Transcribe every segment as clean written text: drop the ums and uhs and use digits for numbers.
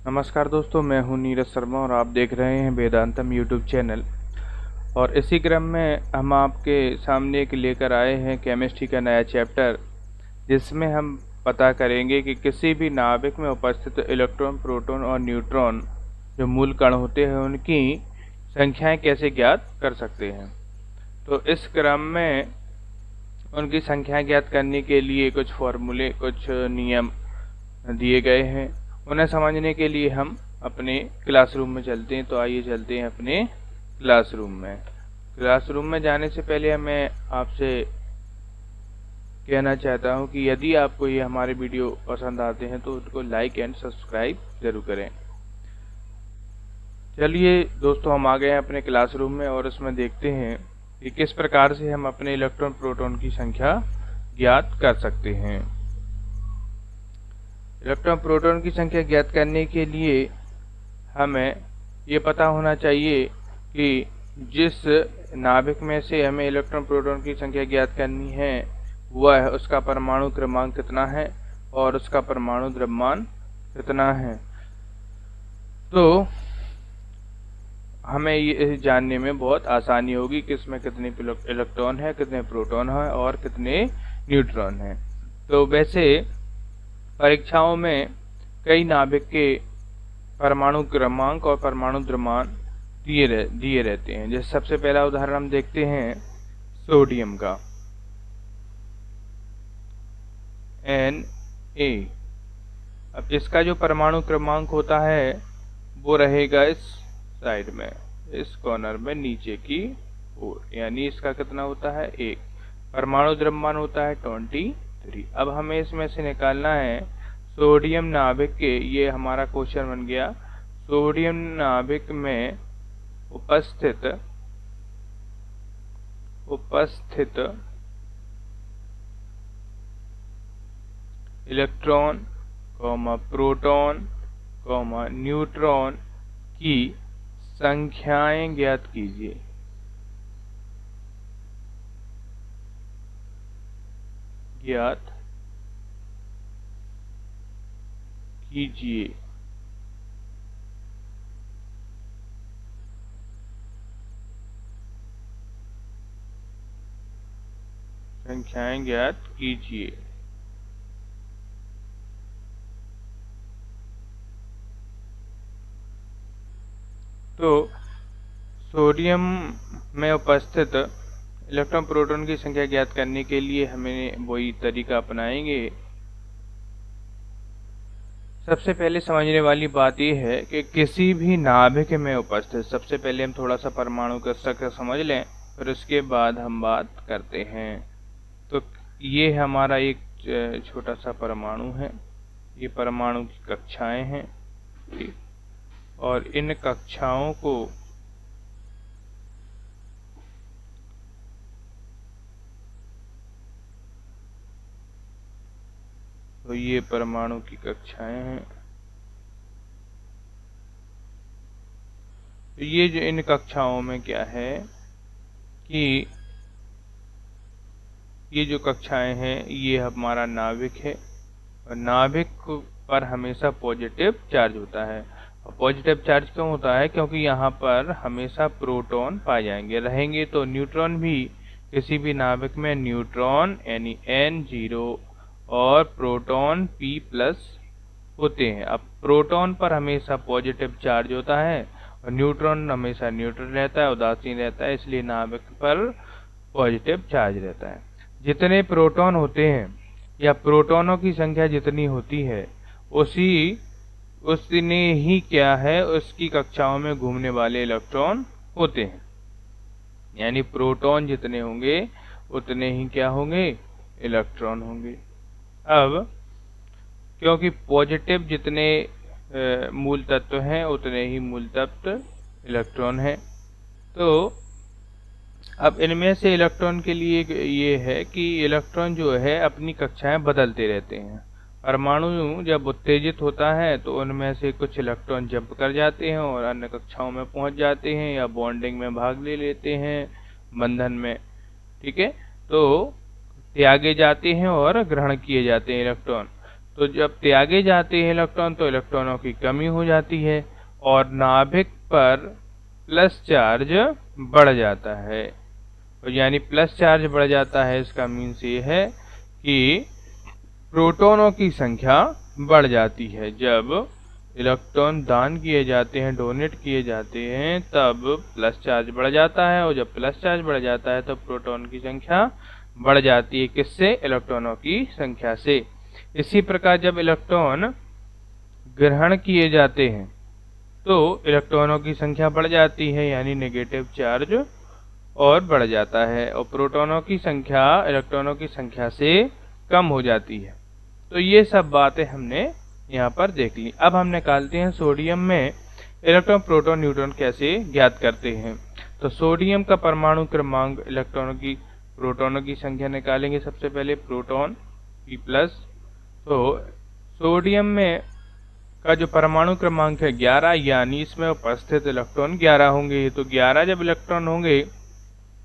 नमस्कार दोस्तों, मैं हूं नीरज शर्मा और आप देख रहे हैं वेदांतम यूट्यूब चैनल। और इसी क्रम में हम आपके सामने एक लेकर आए हैं केमिस्ट्री का नया चैप्टर, जिसमें हम पता करेंगे कि किसी भी नाभिक में उपस्थित इलेक्ट्रॉन, प्रोटॉन और न्यूट्रॉन जो मूल कण होते हैं उनकी संख्याएं कैसे ज्ञात कर सकते हैं। तो इस क्रम में उनकी संख्या ज्ञात करने के लिए कुछ फॉर्मूले, कुछ नियम दिए गए हैं। उन्हें समझने के लिए हम अपने क्लासरूम में चलते हैं। तो आइए चलते हैं अपने क्लासरूम में। क्लासरूम में जाने से पहले मैं आपसे कहना चाहता हूं कि यदि आपको ये हमारे वीडियो पसंद आते हैं तो उसको लाइक एंड सब्सक्राइब जरूर करें। चलिए दोस्तों, हम आ गए हैं अपने क्लासरूम में और उसमें देखते हैं कि किस प्रकार से हम अपने इलेक्ट्रॉन, प्रोटॉन की संख्या ज्ञात कर सकते हैं। इलेक्ट्रॉन, प्रोटॉन की संख्या ज्ञात करने के लिए हमें ये पता होना चाहिए कि जिस नाभिक में से हमें इलेक्ट्रॉन, प्रोटॉन की संख्या ज्ञात करनी है वह उसका परमाणु क्रमांक कितना है और उसका परमाणु द्रव्यमान कितना है। तो हमें ये जानने में बहुत आसानी होगी कि इसमें कितने इलेक्ट्रॉन है, कितने प्रोटॉन है और कितने न्यूट्रॉन हैं। तो वैसे परीक्षाओं में कई नाभिक के परमाणु क्रमांक और परमाणु द्रव्यमान दिए रहते हैं। जैसे सबसे पहला उदाहरण हम देखते हैं सोडियम का, Na। अब इसका जो परमाणु क्रमांक होता है वो रहेगा इस साइड में, इस कॉर्नर में नीचे की ओर, यानी इसका कितना होता है 1। परमाणु द्रव्यमान होता है 23। अब हमें इसमें से निकालना है सोडियम नाभिक के, ये हमारा क्वेश्चन बन गया, सोडियम नाभिक में उपस्थित इलेक्ट्रॉन, प्रोटॉन, न्यूट्रॉन की संख्याएं ज्ञात कीजिए। संख्याएं ज्ञात कीजिए। तो सोडियम में उपस्थित इलेक्ट्रॉन, प्रोटॉन की संख्या ज्ञात करने के लिए हमें वही तरीका अपनाएंगे। सबसे पहले समझने वाली बात यह है कि किसी भी नाभिक में उपस्थित, सबसे पहले हम थोड़ा सा परमाणु का स्ट्रक्चर समझ लें, फिर उसके बाद हम बात करते हैं। तो ये हमारा एक छोटा सा परमाणु है, ये परमाणु की कक्षाएं हैं, ठीक। और इन कक्षाओं को तो ये परमाणु की कक्षाएं हैं। तो ये जो इन कक्षाओं में क्या है कि ये जो कक्षाएं हैं ये हमारा नाभिक है, और नाभिक पर हमेशा पॉजिटिव चार्ज होता है। और पॉजिटिव चार्ज क्यों होता है? क्योंकि यहाँ पर हमेशा प्रोटॉन पाए जाएंगे, रहेंगे। तो न्यूट्रॉन भी, किसी भी नाभिक में न्यूट्रॉन यानी N0 और प्रोटॉन P+ होते हैं। अब प्रोटॉन पर हमेशा पॉजिटिव चार्ज होता है और न्यूट्रॉन हमेशा न्यूट्रल रहता है, उदासीन रहता है, इसलिए नाभिक पर पॉजिटिव चार्ज रहता है। जितने प्रोटॉन होते हैं या प्रोटॉनों की संख्या जितनी होती है उतने ही क्या है, उसकी कक्षाओं में घूमने वाले इलेक्ट्रॉन होते हैं। यानी प्रोटॉन जितने होंगे उतने ही क्या होंगे, इलेक्ट्रॉन होंगे। अब क्योंकि पॉजिटिव जितने मूल तत्व हैं उतने ही मूल तत्व इलेक्ट्रॉन हैं। तो अब इनमें से इलेक्ट्रॉन के लिए ये है कि इलेक्ट्रॉन जो है अपनी कक्षाएं बदलते रहते हैं। परमाणु जब उत्तेजित होता है तो उनमें से कुछ इलेक्ट्रॉन जंप कर जाते हैं और अन्य कक्षाओं में पहुंच जाते हैं या बॉन्डिंग में भाग ले लेते हैं, बंधन में, ठीक है। तो त्यागे जाते हैं और ग्रहण किए जाते हैं इलेक्ट्रॉन। तो जब त्यागे जाते हैं इलेक्ट्रॉन तो इलेक्ट्रॉनों की कमी हो जाती है और नाभिक पर प्लस चार्ज बढ़ जाता है। तो यानी प्लस चार्ज बढ़ जाता है, इसका मीन्स ये है कि प्रोटॉनों की संख्या बढ़ जाती है। जब इलेक्ट्रॉन दान किए जाते हैं, डोनेट किए जाते हैं, तब प्लस चार्ज बढ़ जाता है और जब प्लस चार्ज बढ़ जाता है तो प्रोटॉन की संख्या बढ़ जाती है। किससे? इलेक्ट्रॉनों की संख्या से। इसी प्रकार जब इलेक्ट्रॉन ग्रहण किए जाते हैं तो इलेक्ट्रॉनों की संख्या बढ़ जाती है, यानी नेगेटिव चार्ज और बढ़ जाता है और प्रोटॉनों की संख्या इलेक्ट्रॉनों की संख्या से कम हो जाती है। तो ये सब बातें हमने यहाँ पर देख ली। अब हम निकालते हैं सोडियम में इलेक्ट्रॉन, प्रोटॉन, न्यूट्रॉन कैसे ज्ञात करते हैं। तो सोडियम का परमाणु क्रमांक, इलेक्ट्रॉनों की, प्रोटॉनों की संख्या निकालेंगे। सबसे पहले प्रोटॉन P+। तो सोडियम में का जो परमाणु क्रमांक है 11, यानी इसमें उपस्थित इलेक्ट्रॉन 11 होंगे। तो 11 जब इलेक्ट्रॉन होंगे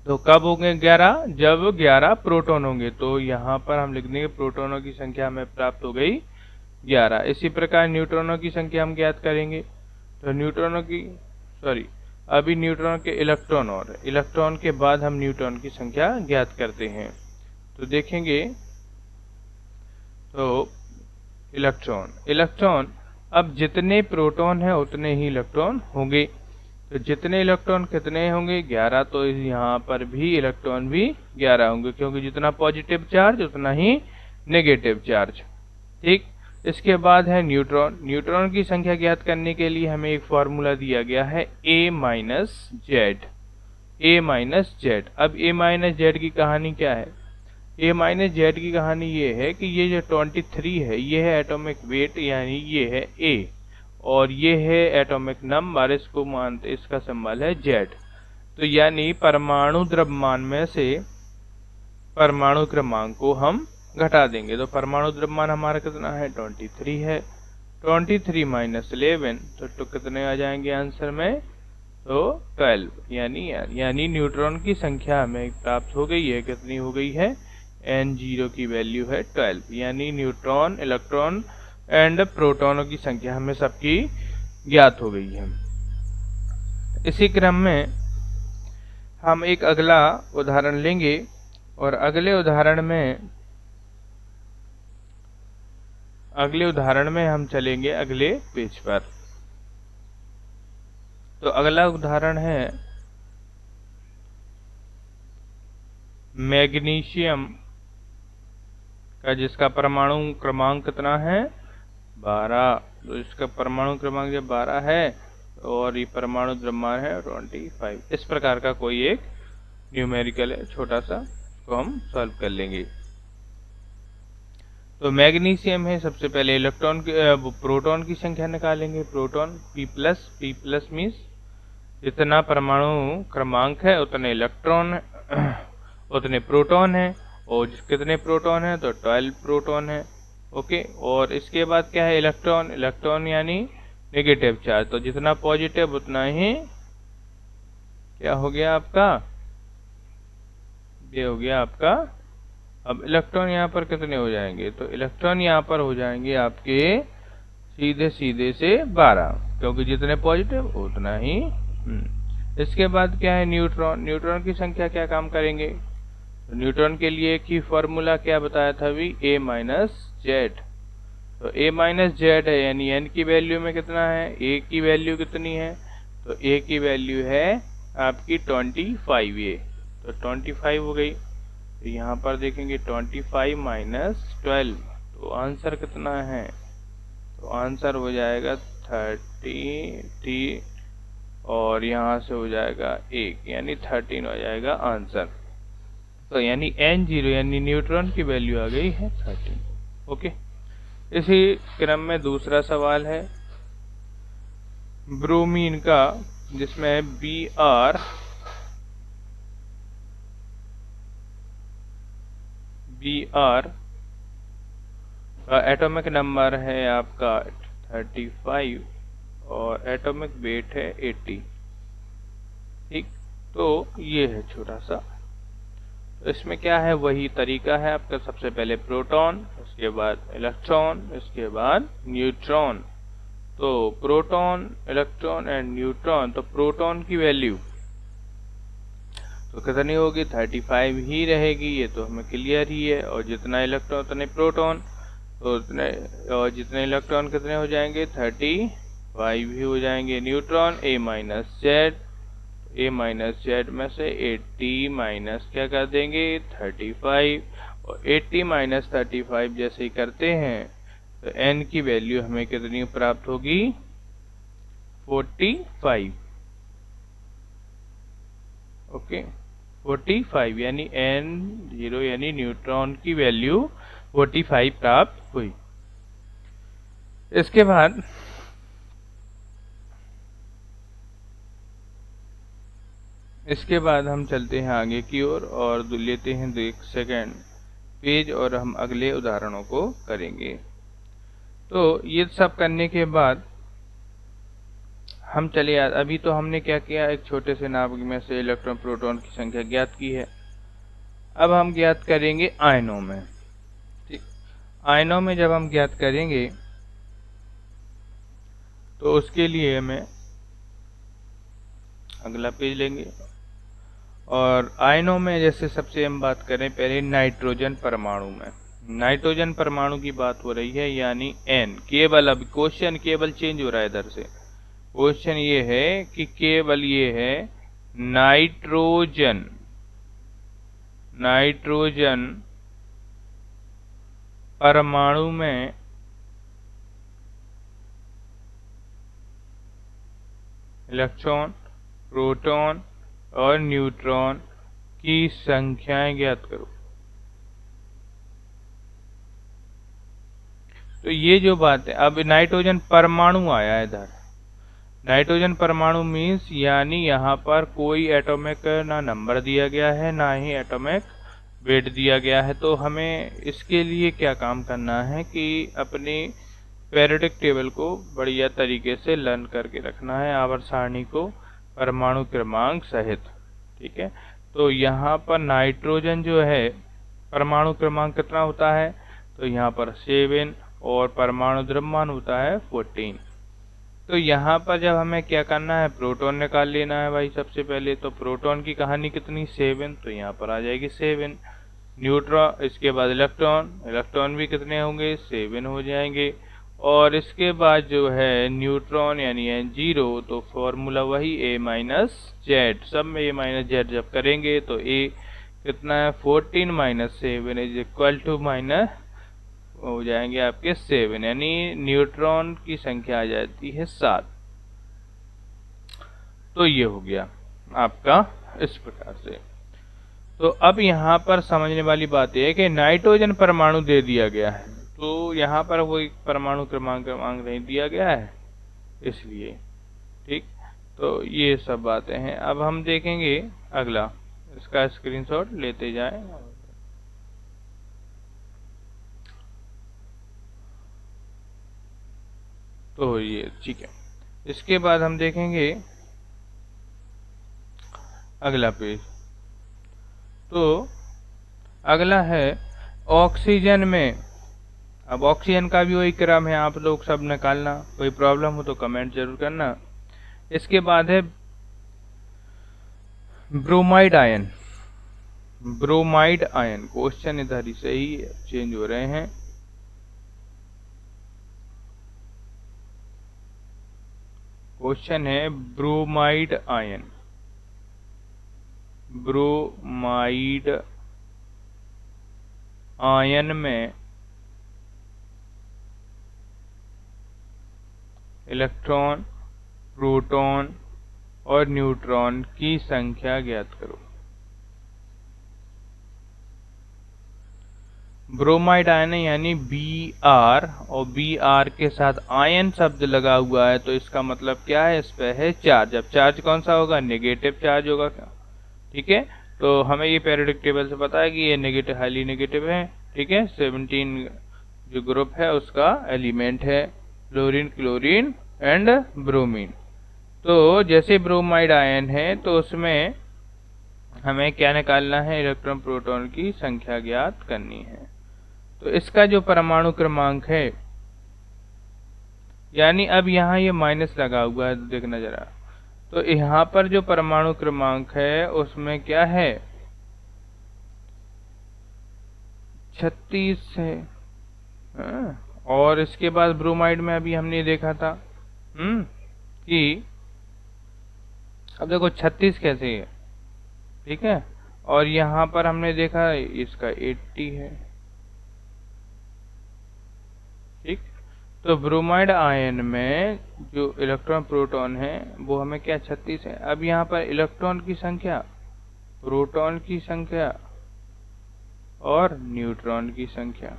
तो कब होंगे 11? जब 11 प्रोटॉन होंगे। तो यहाँ पर हम लिख देंगे प्रोटॉनों की संख्या हमें प्राप्त हो गई 11। इसी प्रकार न्यूट्रॉनों की संख्या हम ज्ञात करेंगे। तो न्यूट्रॉनों की, अभी न्यूट्रॉन के इलेक्ट्रॉन और इलेक्ट्रॉन के बाद हम न्यूट्रॉन की संख्या ज्ञात करते हैं। तो देखेंगे तो इलेक्ट्रॉन अब जितने प्रोटॉन है उतने ही इलेक्ट्रॉन होंगे। तो जितने इलेक्ट्रॉन कितने होंगे? 11। तो यहाँ पर भी इलेक्ट्रॉन भी 11 होंगे, क्योंकि जितना पॉजिटिव चार्ज उतना ही नेगेटिव चार्ज। ठीक। इसके बाद है न्यूट्रॉन। न्यूट्रॉन की संख्या ज्ञात करने के लिए हमें एक फॉर्मूला दिया गया है A - Z। अब A - Z की कहानी क्या है? A - Z की कहानी ये है कि ये जो 23 है ये है एटॉमिक वेट, यानी ये है A, और ये है एटॉमिक नंबर, इसको मानते, इसका सिंबल है Z। तो यानी परमाणु द्रव्यमान में से परमाणु क्रमांक को हम घटा देंगे। तो परमाणु द्रव्यमान हमारा कितना है? 23 है। 23 - 11 तो कितने आ जाएंगे आंसर में? तो 12। यानी न्यूट्रॉन की संख्या हमें प्राप्त हो गई है। कितनी हो गई है? N0 की वैल्यू है 12। यानी न्यूट्रॉन, इलेक्ट्रॉन एंड प्रोटॉनों की संख्या हमें सबकी ज्ञात हो गई है। इसी क्रम में हम एक अगला उदाहरण लेंगे और अगले उदाहरण में हम चलेंगे अगले पेज पर। तो अगला उदाहरण है मैग्नीशियम का, जिसका परमाणु क्रमांक कितना है? 12। तो इसका परमाणु क्रमांक जब 12 है और ये परमाणु द्रव्यमान है 25। इस प्रकार का कोई एक न्यूमेरिकल है छोटा सा, उसको हम सॉल्व कर लेंगे। तो मैग्नीशियम है, सबसे पहले प्रोटॉन की संख्या निकालेंगे। प्रोटॉन P+ मीन्स जितना परमाणु क्रमांक है उतने इलेक्ट्रॉन उतने प्रोटॉन है, और कितने प्रोटॉन है? तो 12 प्रोटॉन है। ओके। और इसके बाद क्या है? इलेक्ट्रॉन यानी नेगेटिव चार्ज। तो जितना पॉजिटिव उतना ही क्या हो गया आपका? ये हो गया आपका। अब इलेक्ट्रॉन यहाँ पर कितने हो जाएंगे? तो इलेक्ट्रॉन यहाँ पर हो जाएंगे आपके सीधे से 12, क्योंकि जितने पॉजिटिव उतना ही। इसके बाद क्या है? न्यूट्रॉन की संख्या क्या काम करेंगे? तो न्यूट्रॉन के लिए एक ही फॉर्मूला क्या बताया था अभी? A - Z। तो A - Z है, यानी N की वैल्यू में कितना है? A की वैल्यू कितनी है? तो A की वैल्यू है आपकी 25A। तो 25 हो गई। तो यहाँ पर देखेंगे 25 - 12, तो आंसर कितना है? तो आंसर हो जाएगा 30, और यहाँ से हो जाएगा 1, यानी 13 हो जाएगा आंसर। तो यानी N0 यानी न्यूट्रॉन की वैल्यू आ गई है 13। ओके। इसी क्रम में दूसरा सवाल है ब्रोमीन का, जिसमें Br का एटॉमिक नंबर है आपका 35 और एटॉमिक वेट है 80। ठीक। तो ये है छोटा सा। तो इसमें क्या है, वही तरीका है आपका, सबसे पहले प्रोटॉन, उसके बाद इलेक्ट्रॉन, इसके बाद न्यूट्रॉन। तो प्रोटॉन, इलेक्ट्रॉन एंड न्यूट्रॉन, तो प्रोटॉन की वैल्यू तो कितनी होगी, 35 ही रहेगी, ये तो हमें क्लियर ही है। और जितना इलेक्ट्रॉन उतने प्रोटॉन, तो उतने, और जितने इलेक्ट्रॉन कितने हो जाएंगे, 35 ही हो जाएंगे। न्यूट्रॉन ए माइनस जेड में से 80 माइनस क्या कर देंगे, 35, और 80 माइनस 35 जैसे ही करते हैं तो n की वैल्यू हमें कितनी प्राप्त होगी, 45। ओके, 45 यानी n0 यानी न्यूट्रॉन की वैल्यू 45 प्राप्त हुई। इसके बाद हम चलते हैं आगे की ओर और लेते हैं 2 सेकेंड पेज और हम अगले उदाहरणों को करेंगे। तो ये सब करने के बाद हम चले अभी तो हमने क्या किया, एक छोटे से नाभिक में से इलेक्ट्रॉन प्रोटॉन की संख्या ज्ञात की है। अब हम ज्ञात करेंगे आयनों में। ठीक, आयनों में जब हम ज्ञात करेंगे तो उसके लिए हमें अगला पेज लेंगे। और आयनों में जैसे सबसे हम बात करें पहले नाइट्रोजन परमाणु में। नाइट्रोजन परमाणु की बात हो रही है, यानी n केवल, अब क्वेश्चन केवल चेंज हो रहा है इधर से। क्वेश्चन ये है कि केवल ये है नाइट्रोजन परमाणु में इलेक्ट्रॉन, प्रोटॉन और न्यूट्रॉन की संख्याएं ज्ञात करो। तो ये जो बात है, अब नाइट्रोजन परमाणु आया इधर, नाइट्रोजन परमाणु मीन्स यानी यहाँ पर कोई एटॉमिक ना नंबर दिया गया है, ना ही एटॉमिक वेट दिया गया है। तो हमें इसके लिए क्या काम करना है कि अपनी पीरियोडिक टेबल को बढ़िया तरीके से लर्न करके रखना है, आवर्त सारणी को परमाणु क्रमांक सहित। ठीक है, तो यहाँ पर नाइट्रोजन जो है परमाणु क्रमांक कितना होता है, तो यहाँ पर 7 और परमाणु द्रव्यमान होता है 14। तो यहाँ पर जब हमें क्या करना है, प्रोटॉन निकाल लेना है भाई सबसे पहले। तो प्रोटॉन की कहानी कितनी, 7, तो यहाँ पर आ जाएगी 7। न्यूट्रॉन, इसके बाद इलेक्ट्रॉन भी कितने होंगे, 7 हो जाएंगे। और इसके बाद जो है न्यूट्रॉन यानी n0, तो फॉर्मूला वही a माइनस जेड, सब में a माइनस जेड जब करेंगे तो a कितना है, 14 minus 7 is equal to minus हो जाएंगे आपके 7, यानी न्यूट्रॉन की संख्या आ जाती है 7। तो ये हो गया आपका इस प्रकार से। तो अब यहाँ पर समझने वाली बात यह है कि नाइट्रोजन परमाणु दे दिया गया है, तो यहाँ पर कोई परमाणु क्रमांक नहीं दिया गया है इसलिए। ठीक, तो ये सब बातें हैं। अब हम देखेंगे अगला, इसका स्क्रीनशॉट लेते जाएं। तो ये ठीक है, इसके बाद हम देखेंगे अगला पेज। तो अगला है ऑक्सीजन में। अब ऑक्सीजन का भी वही क्रम है, आप लोग सब निकालना, कोई प्रॉब्लम हो तो कमेंट जरूर करना। इसके बाद है bromide ion. Bromide ion, question इधर ही से ही चेंज हो रहे हैं। क्वेश्चन है ब्रोमाइड आयन। ब्रोमाइड आयन में इलेक्ट्रॉन, प्रोटॉन और न्यूट्रॉन की संख्या ज्ञात करो। ब्रोमाइड आयन यानी Br, और Br के साथ आयन शब्द लगा हुआ है, तो इसका मतलब क्या है, इस पे है चार्ज। अब चार्ज कौन सा होगा, नेगेटिव चार्ज होगा क्या। ठीक है, तो हमें ये पीरियोडिक टेबल से पता है कि ये नेगेटिव, हाईली नेगेटिव है। ठीक है, 17 जो ग्रुप है उसका एलिमेंट है, फ्लोरीन, क्लोरीन एंड ब्रोमीन। तो जैसे ब्रोमाइड आयन है तो उसमें हमें क्या निकालना है, इलेक्ट्रॉन प्रोटॉन की संख्या ज्ञात करनी है। तो इसका जो परमाणु क्रमांक है, यानी अब यहाँ ये माइनस लगा हुआ है, देखना जरा, तो यहाँ पर जो परमाणु क्रमांक है उसमें क्या है, 36 है। और इसके बाद ब्रोमाइड में अभी हमने देखा था कि अब देखो 36 कैसे है, ठीक है। और यहाँ पर हमने देखा इसका 80 है, ठीक। तो ब्रोमाइड आयन में जो इलेक्ट्रॉन प्रोटॉन है वो हमें क्या 36 है। अब यहाँ पर इलेक्ट्रॉन की संख्या, प्रोटॉन की संख्या और न्यूट्रॉन की संख्या।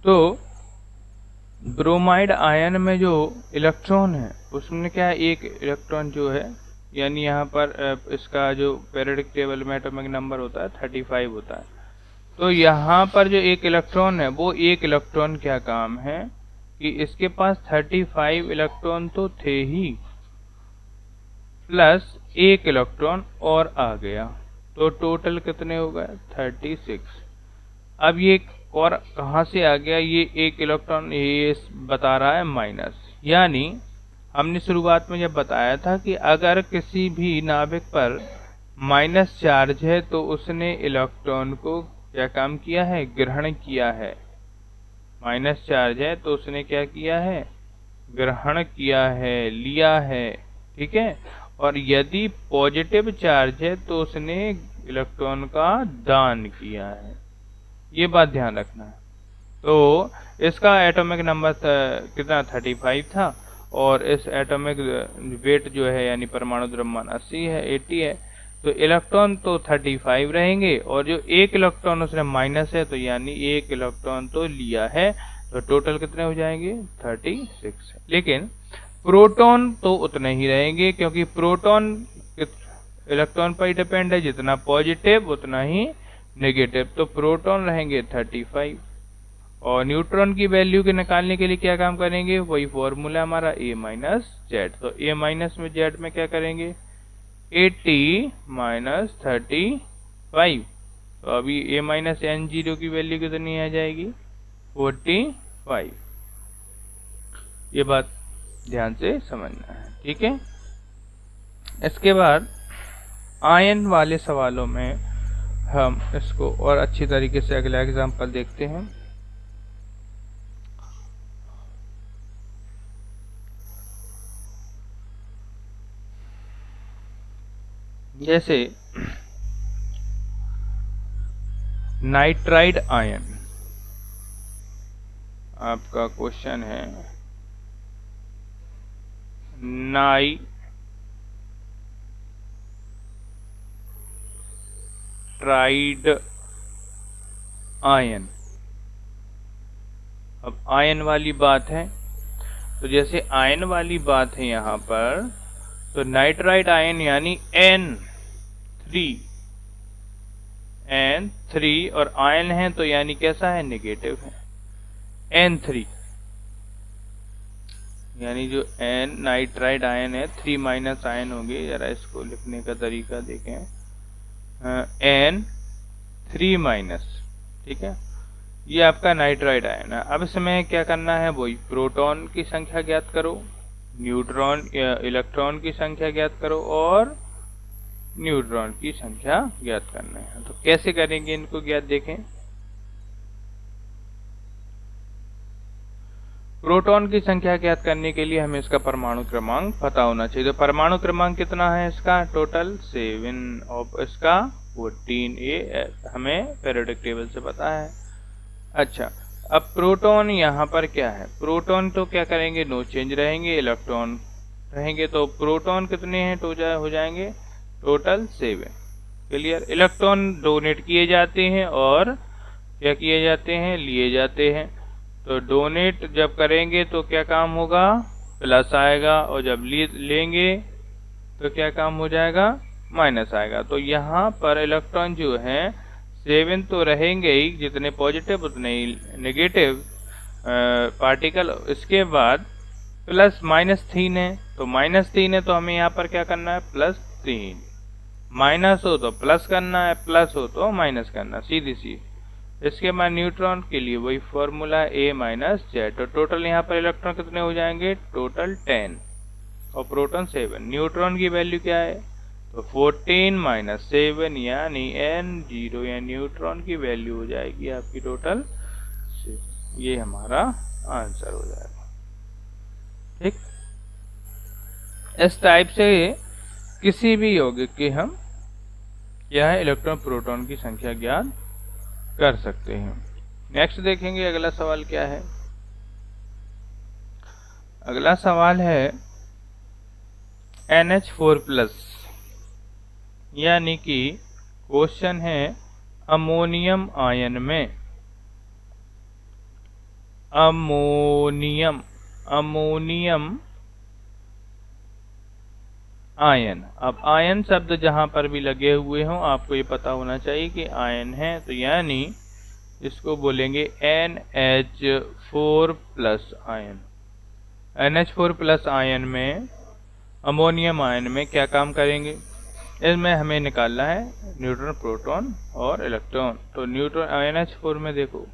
तो ब्रोमाइड आयन में जो इलेक्ट्रॉन है उसमें क्या है, एक इलेक्ट्रॉन जो है, यानी यहाँ पर इसका जो पीरियोडिक टेबल में एटॉमिक नंबर होता है 35 होता है। तो यहाँ पर जो एक इलेक्ट्रॉन है वो एक इलेक्ट्रॉन क्या काम है कि इसके पास 35 इलेक्ट्रॉन तो थे ही, प्लस एक इलेक्ट्रॉन और आ गया, तो टोटल कितने हो गए 36। अब ये और कहाँ से आ गया, ये एक इलेक्ट्रॉन ये बता रहा है माइनस, यानी हमने शुरुआत में जब बताया था कि अगर किसी भी नाभिक पर माइनस चार्ज है तो उसने इलेक्ट्रॉन को क्या काम किया है, ग्रहण किया है। माइनस चार्ज है तो उसने क्या किया है, ग्रहण किया है, लिया है, ठीक है। और यदि पॉजिटिव चार्ज है तो उसने इलेक्ट्रॉन का दान किया है, ये बात ध्यान रखना है। तो इसका एटॉमिक नंबर कितना 35 था, और इस एटॉमिक वेट जो है यानी परमाणु द्रव्यमान 80 है, 80 है। तो इलेक्ट्रॉन तो 35 रहेंगे, और जो एक इलेक्ट्रॉन उसने माइनस है, तो यानी एक इलेक्ट्रॉन तो लिया है, तो टोटल कितने हो जाएंगे 36 है। लेकिन प्रोटॉन तो उतने ही रहेंगे, क्योंकि प्रोटॉन इलेक्ट्रॉन पर ही डिपेंड है, जितना पॉजिटिव उतना ही नेगेटिव। तो प्रोटॉन रहेंगे 35, और न्यूट्रॉन की वैल्यू के निकालने के लिए क्या काम करेंगे, वही फॉर्मूला हमारा a माइनस जेड। तो a माइनस में जेड में क्या करेंगे 80 माइनस 35। तो अभी a माइनस n0 की वैल्यू कितनी आ जाएगी 45। ये बात ध्यान से समझना है, ठीक है। इसके बाद आयन वाले सवालों में हम इसको और अच्छी तरीके से अगला एग्जांपल देखते हैं। जैसे नाइट्राइड आयन, आपका क्वेश्चन है नाइट्राइड आयन। अब आयन वाली बात है, तो जैसे आयन वाली बात है यहाँ पर, तो नाइट्राइड आयन यानी N3 और आयन है तो यानी कैसा है, नेगेटिव है। N3 यानी जो N नाइट्राइड आयन है 3 माइनस आयन होंगे। जरा इसको लिखने का तरीका देखें, N3 माइनस, ठीक है। ये आपका नाइट्राइड आयन है। अब इसमें क्या करना है, वही प्रोटॉन की संख्या ज्ञात करो, न्यूट्रॉन या इलेक्ट्रॉन की संख्या ज्ञात करो, और न्यूट्रॉन की संख्या ज्ञात करना है। तो कैसे करेंगे इनको ज्ञात, देखें। प्रोटॉन की संख्या ज्ञात करने के लिए हमें इसका परमाणु क्रमांक पता होना चाहिए। तो परमाणु क्रमांक कितना है इसका, टोटल 7, और इसका 14, ये हमें पीरियोडिक टेबल से पता है। अच्छा, अब प्रोटॉन यहाँ पर क्या है, प्रोटॉन तो क्या करेंगे, नो चेंज रहेंगे, इलेक्ट्रॉन रहेंगे। तो प्रोटॉन कितने हैं तो हो जाएंगे टोटल 7। क्लियर। इलेक्ट्रॉन डोनेट किए जाते हैं और क्या किए जाते हैं, लिए जाते हैं। तो डोनेट जब करेंगे तो क्या काम होगा, प्लस आएगा, और जब लेंगे तो क्या काम हो जाएगा, माइनस आएगा। तो यहाँ पर इलेक्ट्रॉन जो है 7 तो रहेंगे ही, जितने पॉजिटिव उतने ही नेगेटिव पार्टिकल। इसके बाद प्लस -3 है, तो -3 है तो हमें यहाँ पर क्या करना है, +3। माइनस हो तो प्लस करना है, प्लस हो तो माइनस करना, सीधी सी। इसके बाद न्यूट्रॉन के लिए वही फॉर्मूला A - Z। तो टोटल यहाँ पर इलेक्ट्रॉन कितने हो जाएंगे, टोटल 10 और प्रोटॉन 7। न्यूट्रॉन की वैल्यू क्या है, तो 14 - 7 यानी N0 या न्यूट्रॉन की वैल्यू हो जाएगी आपकी टोटल 6। ये हमारा आंसर हो जाएगा। ठीक, इस टाइप से किसी भी यौगिक की हम क्या है, इलेक्ट्रॉन प्रोटॉन की संख्या ज्ञात कर सकते हैं। नेक्स्ट देखेंगे अगला सवाल क्या है। अगला सवाल है NH4+ यानी कि क्वेश्चन है अमोनियम आयन में, अमोनियम आयन। अब आयन शब्द जहां पर भी लगे हुए हों आपको ये पता होना चाहिए कि आयन है, तो यानी इसको बोलेंगे NH4+ आयन। NH4+ आयन में, अमोनियम आयन में क्या काम करेंगे, इसमें हमें निकालना है न्यूट्रॉन, प्रोटॉन और इलेक्ट्रॉन। तो न्यूट्रॉन NH4 में देखो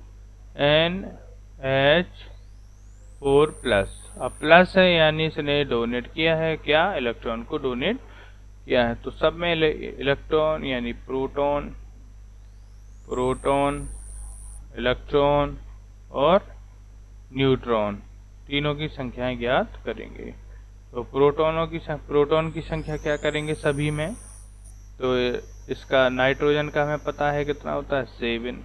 NH4+, अब प्लस है यानी इसने डोनेट किया है क्या, इलेक्ट्रॉन को डोनेट किया है। तो सब में इलेक्ट्रॉन यानी प्रोटॉन, इलेक्ट्रॉन और न्यूट्रॉन तीनों की संख्याएं ज्ञात करेंगे। तो प्रोटॉन की संख्या क्या करेंगे सभी में, तो इसका नाइट्रोजन का हमें पता है कितना होता है, 7,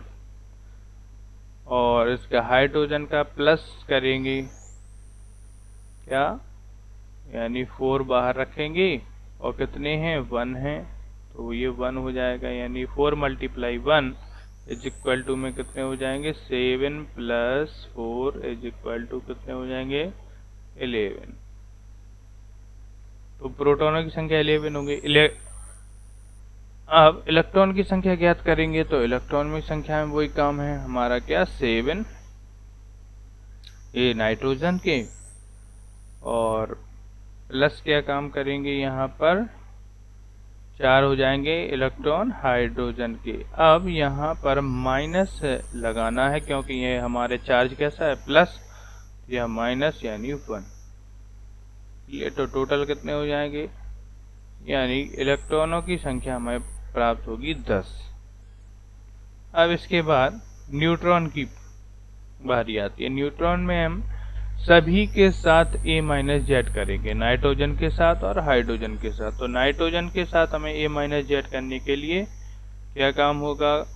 और इसका हाइड्रोजन का प्लस करेंगे क्या, यानी 4 बाहर रखेंगे और कितने हैं, 1 हैं, तो ये 1 हो जाएगा, यानी 4 × 1 = में कितने हो जाएंगे, 7 + 4 = कितने हो जाएंगे, 11। तो प्रोटॉनों की संख्या 11 होगी। अब इलेक्ट्रॉन की संख्या ज्ञात करेंगे, तो इलेक्ट्रॉन की संख्या में वही काम है हमारा क्या, 7 ये नाइट्रोजन के, और प्लस क्या काम करेंगे यहाँ पर 4 हो जाएंगे इलेक्ट्रॉन हाइड्रोजन के। अब यहाँ पर माइनस लगाना है क्योंकि ये हमारे चार्ज कैसा है, प्लस, यह माइनस यानी 1। ये तो टोटल कितने हो जाएंगे, यानी इलेक्ट्रॉनों की संख्या हमें प्राप्त होगी 10। अब इसके बाद न्यूट्रॉन की बारी आती है। न्यूट्रॉन में हम सभी के साथ A - Z करेंगे, नाइट्रोजन के साथ और हाइड्रोजन के साथ। तो नाइट्रोजन के साथ हमें A - Z करने के लिए क्या काम होगा,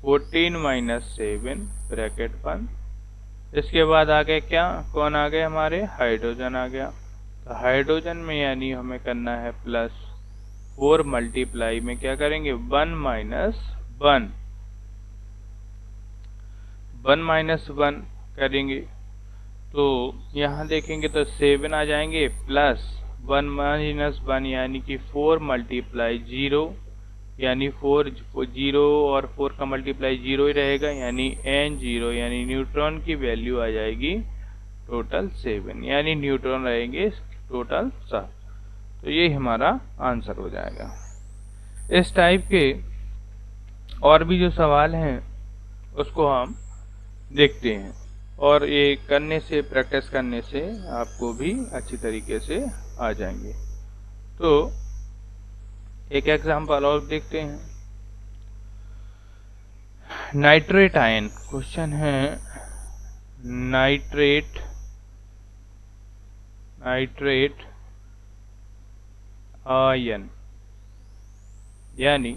14 - 7 ब्रैकेट 1। इसके बाद आगे क्या, कौन आ गए हमारे, हाइड्रोजन आ गया। तो हाइड्रोजन में यानी हमें करना है प्लस 4 मल्टीप्लाई में क्या करेंगे, 1 - 1, 1 - 1 करेंगे। तो यहाँ देखेंगे तो 7 आ जाएंगे, प्लस 1 - 1 यानी कि 4 × 0, यानी 4 0 और 4 का मल्टीप्लाई 0 ही रहेगा, यानी N0 यानी न्यूट्रॉन की वैल्यू आ जाएगी टोटल 7, यानी न्यूट्रॉन रहेंगे टोटल 7। तो ये हमारा आंसर हो जाएगा। इस टाइप के और भी जो सवाल हैं उसको हम देखते हैं, और ये करने से, प्रैक्टिस करने से आपको भी अच्छी तरीके से आ जाएंगे। तो एक एग्जांपल और देखते हैं। नाइट्रेट आयन, क्वेश्चन है नाइट्रेट आयन, यानी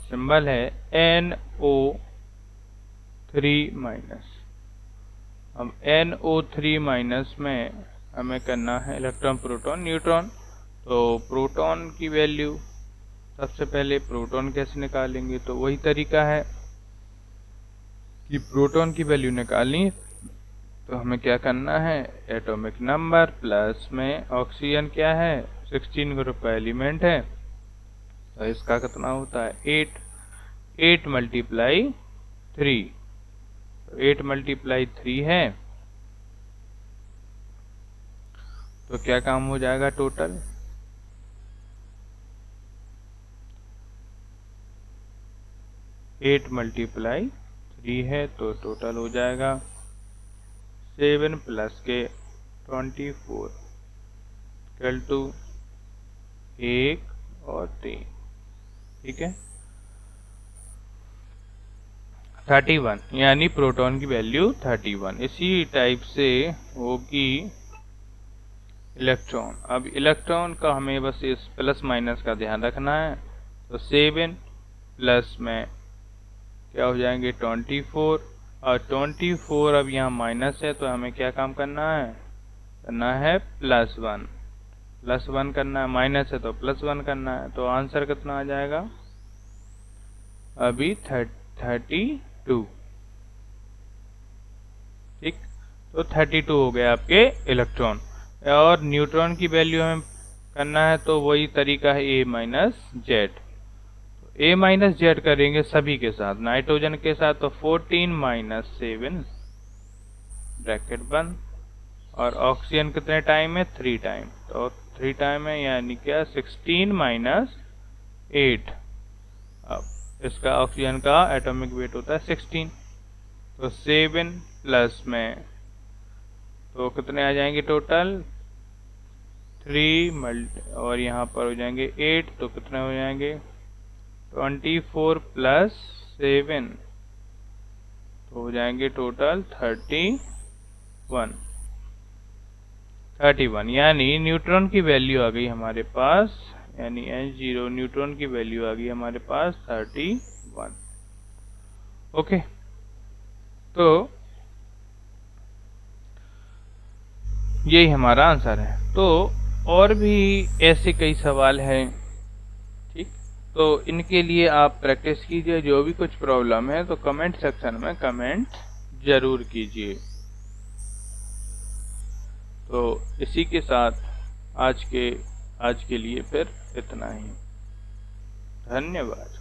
सिंबल है NO3-। अब NO3- में हमें करना है इलेक्ट्रॉन, प्रोटॉन, न्यूट्रॉन। तो प्रोटॉन की वैल्यू सबसे पहले प्रोटॉन कैसे निकालेंगे, तो वही तरीका है कि प्रोटॉन की वैल्यू निकालनी, तो हमें क्या करना है, एटॉमिक नंबर प्लस में ऑक्सीजन क्या है, 16 ग्रुप का एलिमेंट है, तो इसका कितना होता है, 8 × 3, 8 × 3 है, तो क्या काम हो जाएगा टोटल, 8 मल्टीप्लाई 3 है तो टोटल हो जाएगा 7 प्लस के 24 इक्वल टू 1 और 3। ठीक है, 31 यानी प्रोटॉन की वैल्यू 31। इसी टाइप से होगी इलेक्ट्रॉन। अब इलेक्ट्रॉन का हमें बस इस प्लस माइनस का ध्यान रखना है। तो 7 प्लस में क्या हो जाएंगे 24, और 24 अब यहाँ माइनस है तो हमें क्या काम करना है +1। +1 करना है, माइनस है तो +1 करना है। तो आंसर कितना आ जाएगा अभी 32। ठीक, तो 32 हो गया आपके इलेक्ट्रॉन। और न्यूट्रॉन की वैल्यू हमें करना है तो वही तरीका है A-Z। A-Z करेंगे सभी के साथ, नाइट्रोजन के साथ तो 14 - 7 ब्रैकेट बंद, और ऑक्सीजन कितने टाइम है 3 टाइम, तो 3 टाइम है यानी क्या 16 - 8। अब इसका ऑक्सीजन का एटॉमिक वेट होता है 16। तो 7 प्लस में तो कितने आ जाएंगे टोटल 3 और यहाँ पर हो जाएंगे 8, तो कितने हो जाएंगे 24 + 7 तो हो जाएंगे टोटल 31 यानी न्यूट्रॉन की वैल्यू आ गई हमारे पास, यानी N0 न्यूट्रॉन की वैल्यू आ गई हमारे पास 31। ओके, तो यही हमारा आंसर है। तो और भी ऐसे कई सवाल हैं, ठीक, तो इनके लिए आप प्रैक्टिस कीजिए। जो भी कुछ प्रॉब्लम है तो कमेंट सेक्शन में कमेंट जरूर कीजिए। तो इसी के साथ आज के लिए फिर इतना ही। धन्यवाद।